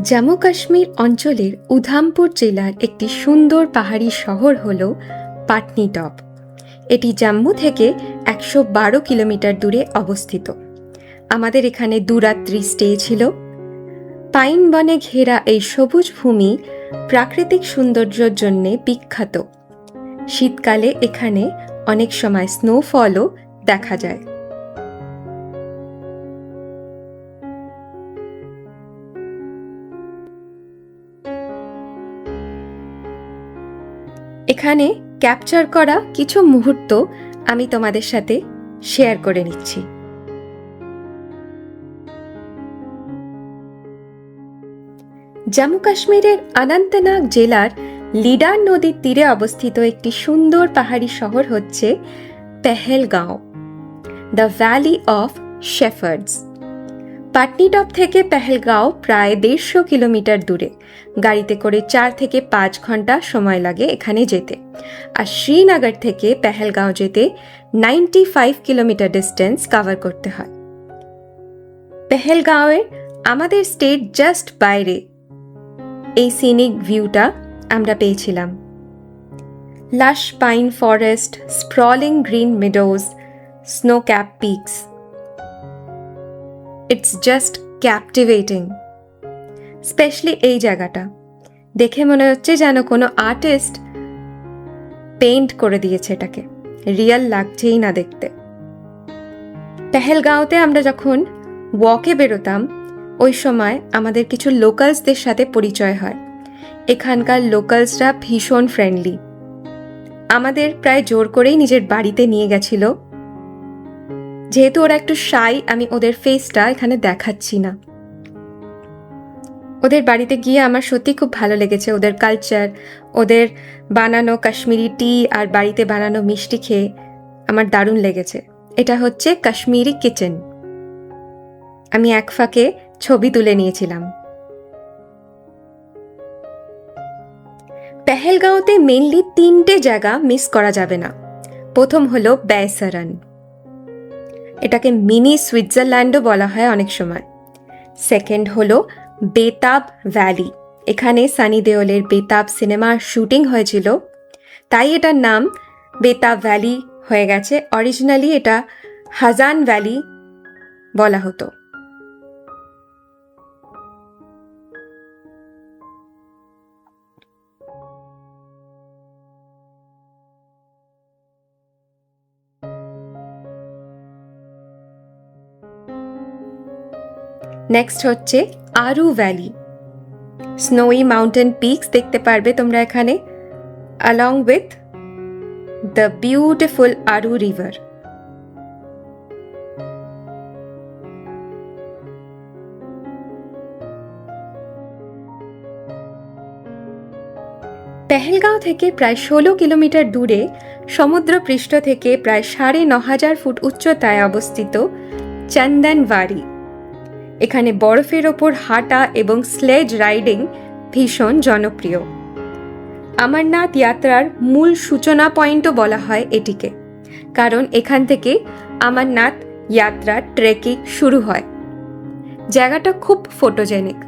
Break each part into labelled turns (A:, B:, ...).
A: জম্মু কাশ্মীর অঞ্চলের উধামপুর জেলার একটি সুন্দর পাহাড়ি শহর হল পাটনি টপ। এটি জম্মু থেকে ১১২ কিলোমিটার দূরে অবস্থিত। আমাদের এখানে দুরাত্রি স্টে ছিল। পাইন বনে ঘেরা এই সবুজ ভূমি প্রাকৃতিক সৌন্দর্যের জন্যে বিখ্যাত। শীতকালে এখানে অনেক সময় স্নোফলও দেখা যায়। এখানে ক্যাপচার করা কিছু মুহূর্ত আমি তোমাদের সাথে শেয়ার করে নিচ্ছি। জম্মু কাশ্মীরের অনন্তনাগ জেলার লিডার নদীর তীরে অবস্থিত একটি সুন্দর পাহাড়ি শহর হচ্ছে Pahalgam, the valley of shepherds. Patni top থেকে পেহেলগাঁও প্রায় ১৫০ কিলোমিটার দূরে। গাড়িতে করে ৪ থেকে ৫ ঘন্টা সময় লাগে এখানে যেতে। আর শ্রীনগর থেকে পেহেলগাঁও যেতে ৯৫ কিলোমিটার ডিস্টেন্স কভার করতে হয়। পেহেলগাঁওয়ের আমাদের স্টেট জাস্ট বাইরে এই সিনিক ভিউটা আমরা পেয়েছিলাম। Lush pine forest, sprawling green meadows, snow cap peaks. It's just captivating. Specially এই জায়গাটা দেখে মনে হচ্ছে যেন কোনো আর্টিস্ট পেইন্ট করে দিয়েছে এটাকে, রিয়েল লাগছেই না দেখতে। পেহেলগাঁওতে আমরা যখন ওয়াকে বেরোতাম ওই সময় আমাদের কিছু লোকালসদের সাথে পরিচয় হয়। এখানকার লোকালসরা ভীষণ ফ্রেন্ডলি। আমাদের প্রায় জোর করেই নিজের বাড়িতে নিয়ে গেছিল। যেহেতু ওরা একটু শাই, আমি ওদের ফেসটা এখানে দেখাচ্ছি না। ওদের বাড়িতে গিয়ে আমার সত্যি খুব ভালো লেগেছে। ওদের কালচার, ওদের বানানো কাশ্মীরি টি আর বাড়িতে বানানো মিষ্টি খেয়ে আমার দারুণ লেগেছে। এটা হচ্ছে কাশ্মীরি কিচেন। আমি এক ফাঁকে ছবি তুলে নিয়েছিলাম। পেহেলগাঁওতে মেনলি ৩টে জায়গা মিস করা যাবে না। প্রথম হলো বেসারন। এটাকে মিনি সুইজারল্যান্ডও বলা হয় অনেক সময়। সেকেন্ড হলো বেতাব ভ্যালি। এখানে সানি দেওলের বেতাব সিনেমার শুটিং হয়েছিল, তাই এটার নাম বেতাব ভ্যালি হয়ে গেছে। অরিজিনালি এটা হাজান ভ্যালি বলা হতো। নেক্সট হচ্ছে আরু ভ্যালি। স্নোই মাউন্টেন পিকস দেখতে পারবে তোমরা এখানে, along with the beautiful Aru river. Pahalgam থেকে প্রায় ১৬ কিলোমিটার দূরে সমুদ্রপৃষ্ঠ থেকে প্রায় ৯,৫০০ ফুট উচ্চতায় অবস্থিত চন্দনওয়ারি। এখানে বরফের ওপর হাঁটা এবং স্লেজ রাইডিং ভীষণ জনপ্রিয়। অমরনাথ যাত্রার মূল সূচনা পয়েন্টও বলা হয় এটিকে, কারণ এখান থেকে অমরনাথ যাত্রার ট্রেকিং শুরু হয়। জায়গাটা খুব ফটোজেনিক।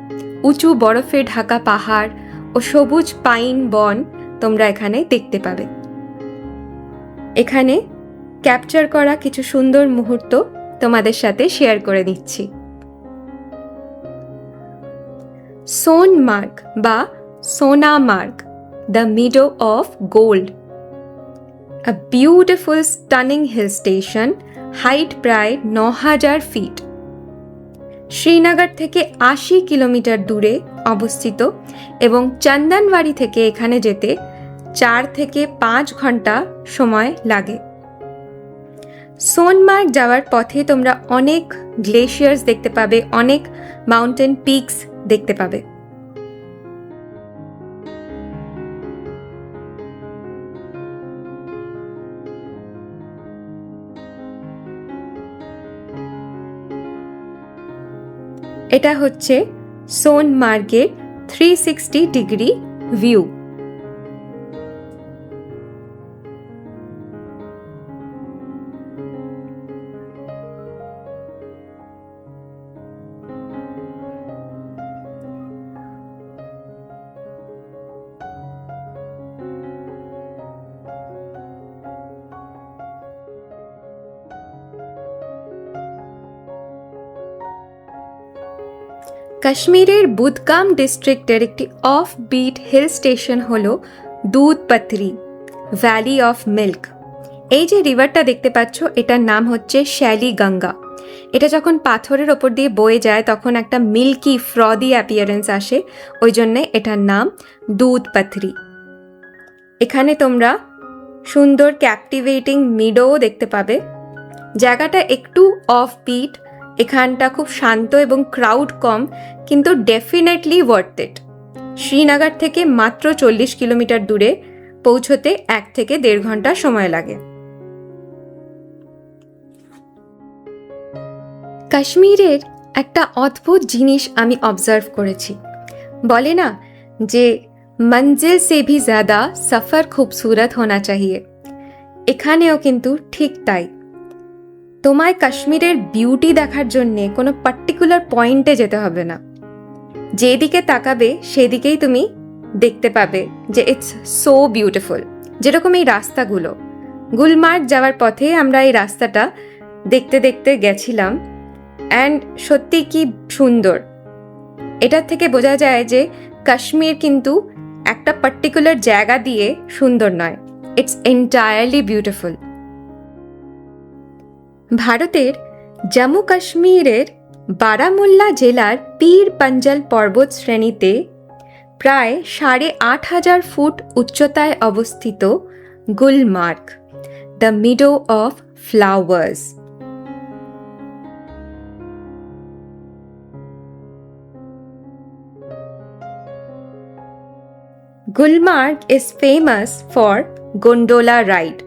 A: উঁচু বরফে ঢাকা পাহাড় ও সবুজ পাইন বন তোমরা এখানে দেখতে পাবে। এখানে ক্যাপচার করা কিছু সুন্দর মুহূর্ত তোমাদের সাথে শেয়ার করে দিচ্ছি। সোনমার্গ বা Sonamarg, the meadow of gold, a beautiful stunning hill station, height প্রায় ৯,০০০ ফিট। শ্রীনগর থেকে ৮০ কিলোমিটার দূরে অবস্থিত এবং চন্দনওয়ারি থেকে এখানে যেতে ৪ থেকে ৫ ঘন্টা সময় লাগে। সোনমার্গ যাওয়ার পথে তোমরা অনেক গ্লেশিয়ার্স দেখতে পাবে, অনেক মাউন্টেন পিকস দেখতে পাবে। এটা হচ্ছে সোনমার্গের 360 ডিগ্রি ভিউ। কাশ্মীরের বুদগাম ডিস্ট্রিক্টের একটি অফ বিট হিল স্টেশন হলো দুধপাথরি, ভ্যালি অফ মিল্ক। এই যে রিভারটা দেখতে পাচ্ছ, এটার নাম হচ্ছে শ্যালি গঙ্গা। এটা যখন পাথরের ওপর দিয়ে বয়ে যায় তখন একটা মিল্কি ফ্রদি অ্যাপিয়ারেন্স আসে, ওই জন্যে এটার নাম দুধপাথরি। এখানে তোমরা সুন্দর ক্যাপটিভেটিং মিডোও দেখতে পাবে। জায়গাটা একটু অফ বিট, এখানটা খুব শান্ত এবং ক্রাউড কম, কিন্তু ডেফিনেটলি ওয়ার্থ ইট। শ্রীনগর থেকে মাত্র 40 কিলোমিটার দূরে, পৌঁছতে 1 থেকে 1.5 ঘন্টা সময় লাগে। কাশ্মীরের একটা অদ্ভুত জিনিস আমি অবজার্ভ করেছি। বলে না যে মঞ্জিল সে ভি জ্যাদা সফর খুবসুরত হোনা চাহিয়ে, এখানেও কিন্তু ঠিক তাই। তোমায় কাশ্মীরের বিউটি দেখার জন্যে কোনো পার্টিকুলার পয়েন্টে যেতে হবে না, যেদিকে তাকাবে সেদিকেই তুমি দেখতে পাবে যে ইটস সো বিউটিফুল। যেরকম এই রাস্তাগুলো, গুলমার্গ যাওয়ার পথে আমরা এই রাস্তাটা দেখতে দেখতে গেছিলাম, অ্যান্ড সত্যি কি সুন্দর। এটার থেকে বোঝা যায় যে কাশ্মীর কিন্তু একটা পার্টিকুলার জায়গা দিয়ে সুন্দর নয়, ইটস এন্টায়ারলি বিউটিফুল। ভারতের জম্মু কাশ্মীরের বারামুল্লা জেলার পীর পাঞ্জাল পর্বত শ্রেণীতে প্রায় 8,500 ফুট উচ্চতায় অবস্থিত Gulmarg, the meadow of flowers. Gulmarg is famous for gondola ride,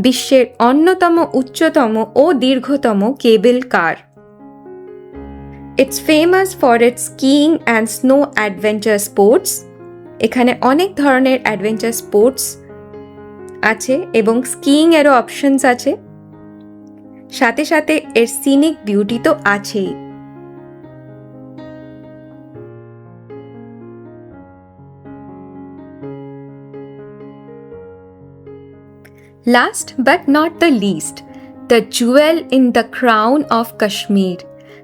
A: বিশ্বের অন্যতম উচ্চতম ও দীর্ঘতম cable car. It's famous for its skiing and snow adventure sports. এখানে অনেক ধরনের অ্যাডভেঞ্চার স্পোর্টস আছে এবং স্কিইংয়েরও অপশনস আছে, সাথে সাথে এর সিনিক বিউটি তো আছেই। Last but not the least, the jewel in the crown of Kashmir,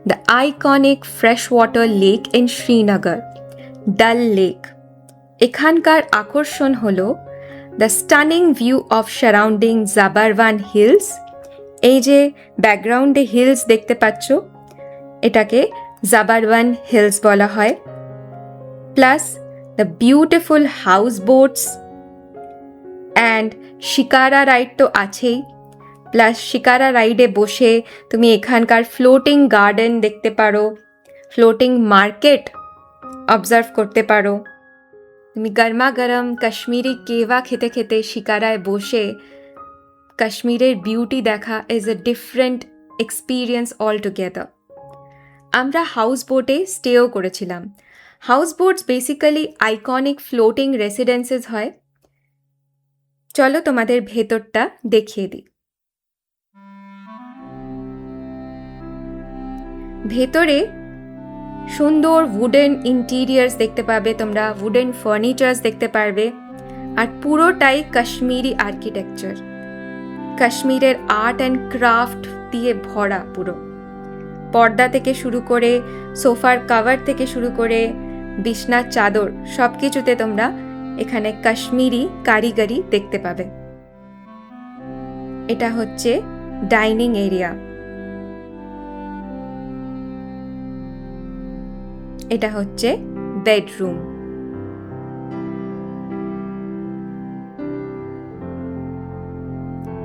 A: the iconic freshwater lake in Srinagar, Dal Lake. এখানকার আকর্ষণ হলো the stunning view of surrounding Zabarwan Hills. এই যে ব্যাকগ্রাউন্ডে হিলস দেখতে পাচ্ছ, এটাকে জাবারওয়ান হিলস বলা হয়। Plus the beautiful house boats and shikara ride তো আছেই। প্লাস শিকারা রাইডে বসে তুমি এখানকার ফ্লোটিং গার্ডেন দেখতে পারো, ফ্লোটিং মার্কেট অবজার্ভ করতে পারো। তুমি গরমা গরম কাশ্মীরি কেওয়া খেতে খেতে শিকারায় বসে কাশ্মীরের বিউটি দেখা is a different experience all together. আমরা হাউস বোটে স্টেও করেছিলাম। House boats basically iconic floating residences হয়। চলো তোমাদের ভেতরটা দেখিয়ে দিই। ভেতরে সুন্দর উডেন ইন্টিরিয়ার্স দেখতে পাবে তোমরা, উডেন ফার্নিচার্স দেখতে পারবে, আর পুরোটাই কাশ্মীরি আর্কিটেকচার, কাশ্মীরের আর্ট অ্যান্ড ক্রাফট দিয়ে ভরা। পুরো পর্দা থেকে শুরু করে সোফার কভার থেকে শুরু করে বিছনার চাদর, সব কিছুতে তোমরা এখানে কাশ্মীরি কারিগরি দেখতে পাবে। এটা হচ্ছে ডাইনিং এরিয়া, এটা হচ্ছে বেডরুম।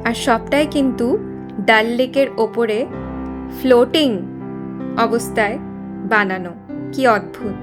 A: আর সবটাই কিন্তু ডাল লেকের ওপরে ফ্লোটিং অবস্থায় বানানো। কি অদ্ভুত!